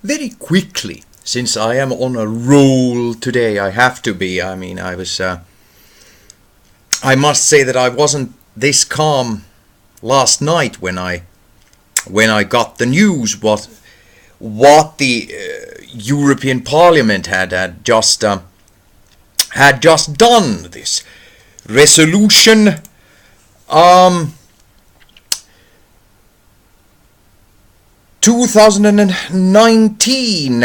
very quickly, since I am on a roll today, I have to be. I mean, I must say that I wasn't this calm last night when I got the news what the European Parliament had just done, this resolution 2019,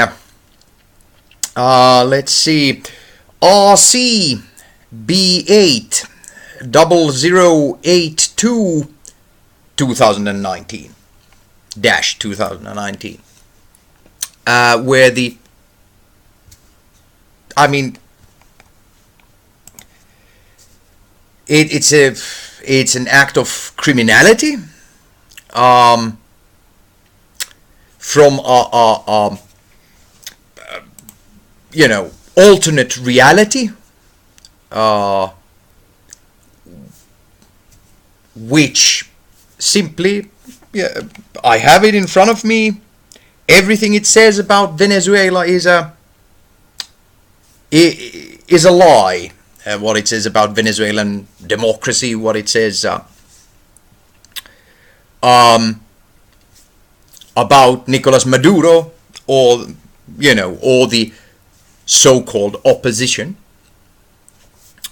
let's see, RC B8 0082 2019 2019, where it's an act of criminality from alternate reality, which simply, I have it in front of me. Everything it says about Venezuela is a lie. What it says about Venezuelan democracy, what it says about Nicolas Maduro, or the so-called opposition.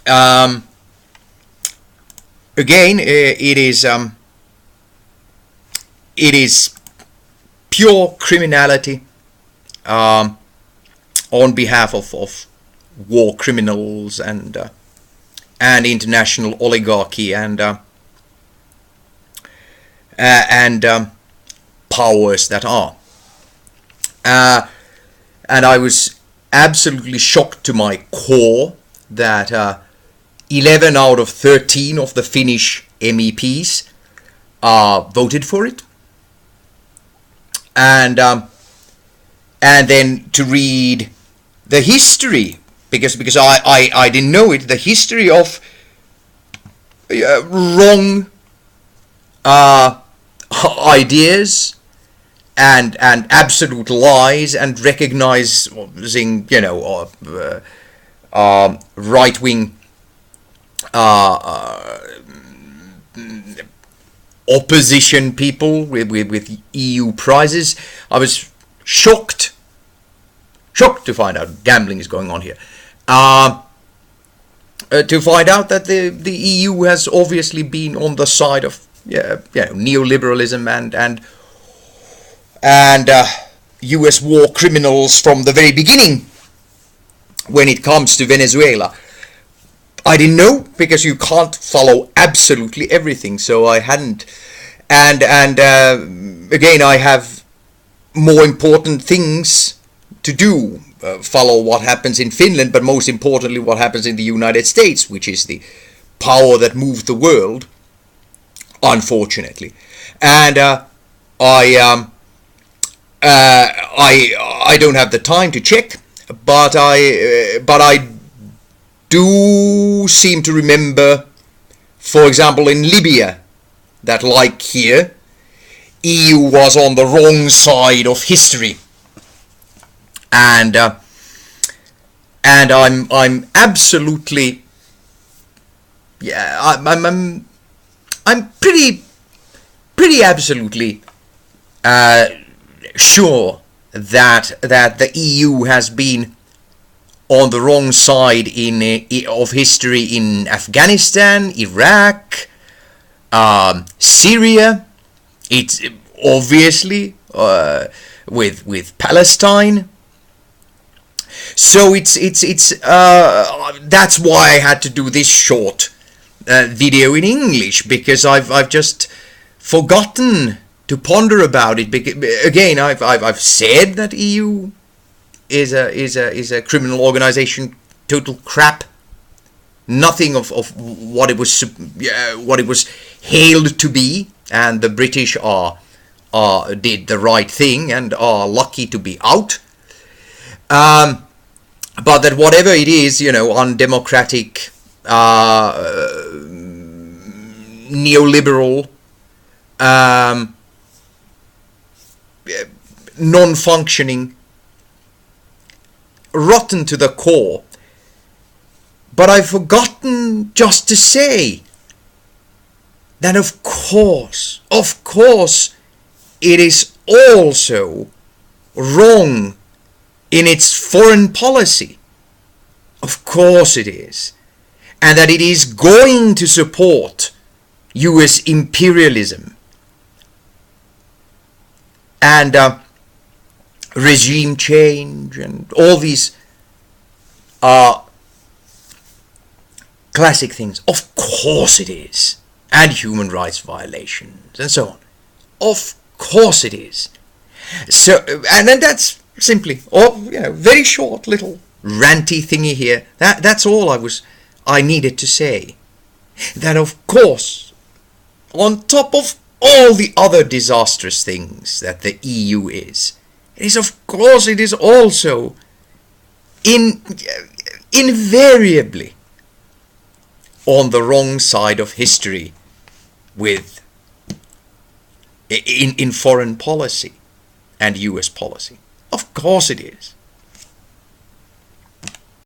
Again, it is pure criminality on behalf of war criminals and international oligarchy and powers that are. And I was absolutely shocked to my core that 11 out of 13 of the Finnish MEPs voted for it. And then to read the history, because I didn't know it, the history of wrong ideas and absolute lies, and recognizing right-wing opposition people with EU prizes. I was shocked to find out gambling is going on here. To find out that the EU has obviously been on the side of neoliberalism and US war criminals from the very beginning when it comes to Venezuela. I didn't know, because you can't follow absolutely everything, so I hadn't. And again, I have more important things to do. Follow what happens in Finland, but most importantly what happens in the United States, which is the power that moves the world, unfortunately. And I don't have the time to check, but I do seem to remember, for example, in Libya, that, like here, EU was on the wrong side of history, and I'm absolutely, I'm pretty absolutely sure that the EU has been on the wrong side of history in Afghanistan, Iraq, Syria. It's obviously with Palestine. So it's that's why I had to do this short video in English, because I've just forgotten to ponder about it. Again, I've said that EU is a criminal organization, total crap. Nothing of what it was hailed to be, and the British did the right thing and are lucky to be out. But that whatever it is, undemocratic, neoliberal, non-functioning, rotten to the core. But I've forgotten just to say that of course, it is also wrong in its foreign policy. Of course it is. And that it is going to support US imperialism and regime change and all these classic things. Of course it is. And human rights violations and so on. Of course it is. So, and then that's simply, very short little ranty thingy here. That's all I needed to say. That of course, on top of all the other disastrous things that the EU is it is also invariably on the wrong side of history with in foreign policy and US policy. Of course it is.